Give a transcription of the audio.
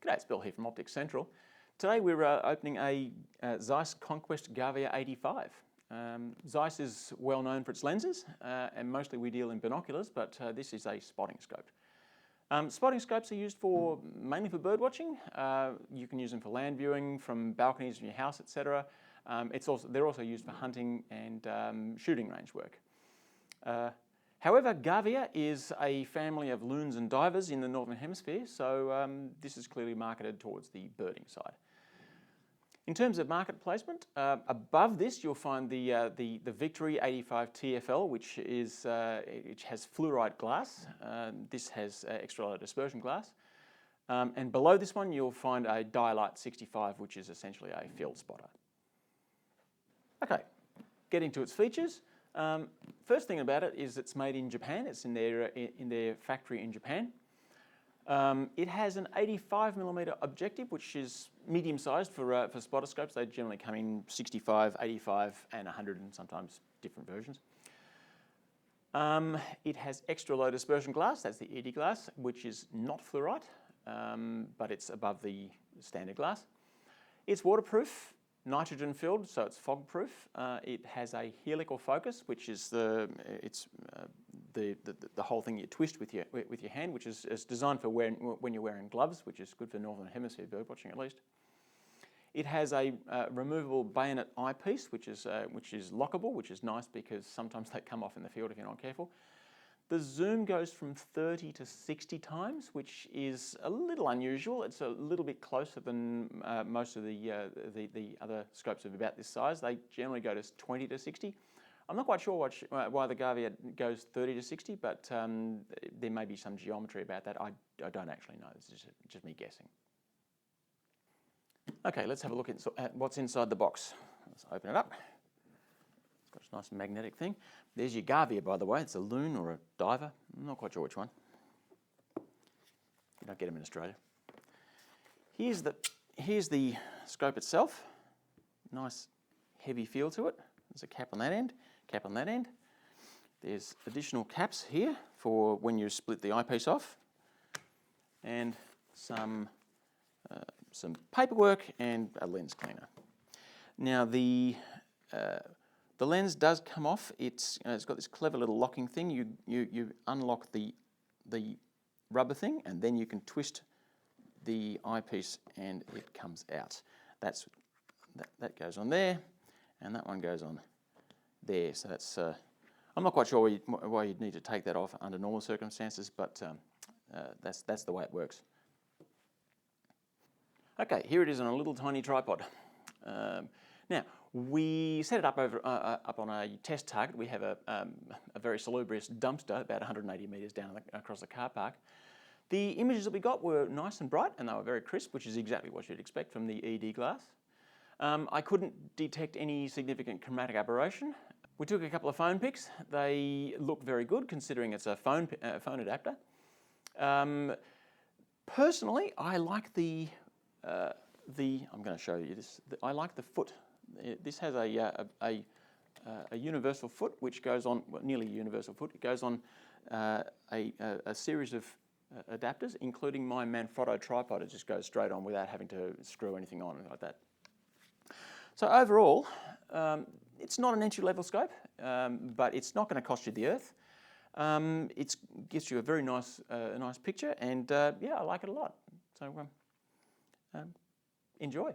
G'day, it's Bill here from OpticsCentral. Today we're opening a Zeiss Conquest Gavia 85. Zeiss is well known for its lenses and mostly we deal in binoculars, but this is a spotting scope. Spotting scopes are used mainly for bird watching. You can use them for land viewing from balconies in your house, etc. They're also used for hunting and shooting range work. However, Gavia is a family of loons and divers in the Northern Hemisphere, so this is clearly marketed towards the birding side. In terms of market placement, above this you'll find the Victory 85 TFL, which has fluoride glass. This has extra low dispersion glass. And below this one you'll find a Dialight 65, which is essentially a field spotter. Okay, getting to its features. First thing about it is it's made in Japan. It's in their factory in Japan. It has an 85mm objective, which is medium-sized for spotter scopes. They generally come in 65, 85, and 100, and sometimes different versions. It has extra low dispersion glass. That's the ED glass, which is not fluorite, but it's above the standard glass. It's waterproof. Nitrogen filled, so it's fog proof. It has a helical focus, which is the whole thing you twist with your hand, which is designed for when you're wearing gloves, which is good for Northern Hemisphere bird watching at least. It has a removable bayonet eyepiece, which is lockable, which is nice because sometimes they come off in the field if you're not careful. The zoom goes from 30 to 60 times, which is a little unusual. It's a little bit closer than most of the other scopes of about this size. They generally go to 20 to 60. I'm not quite sure why the Gavia goes 30 to 60, but there may be some geometry about that. I don't actually know. This is just me guessing. Okay, let's have a look at what's inside the box. Let's open it up. It's got a nice magnetic thing. There's your Gavia, by the way. It's a loon or a diver. I'm not quite sure which one. You don't get them in Australia. Here's the scope itself. Nice heavy feel to it. There's a cap on that end, cap on that end. There's additional caps here for when you split the eyepiece off. And some paperwork and a lens cleaner. Now the lens does come off. It's got this clever little locking thing. You unlock the rubber thing, and then you can twist the eyepiece, and it comes out. That goes on there, and that one goes on there. So that's. I'm not quite sure why you'd need to take that off under normal circumstances, but that's the way it works. Okay, here it is on a little tiny tripod. Now, we set it up up on a test target. We have a very salubrious dumpster about 180 metres down across the car park. The images that we got were nice and bright, and they were very crisp, which is exactly what you'd expect from the ED glass. I couldn't detect any significant chromatic aberration. We took a couple of phone pics. They look very good, considering it's a phone adapter. Personally, I like I'm going to show you this. I like the foot. This has a universal foot, which goes on, well, nearly a universal foot. It goes on a series of adapters, including my Manfrotto tripod. It just goes straight on without having to screw anything on like that. So overall, it's not an entry-level scope, but it's not going to cost you the earth. It gives you a very nice picture, and yeah, I like it a lot. So enjoy.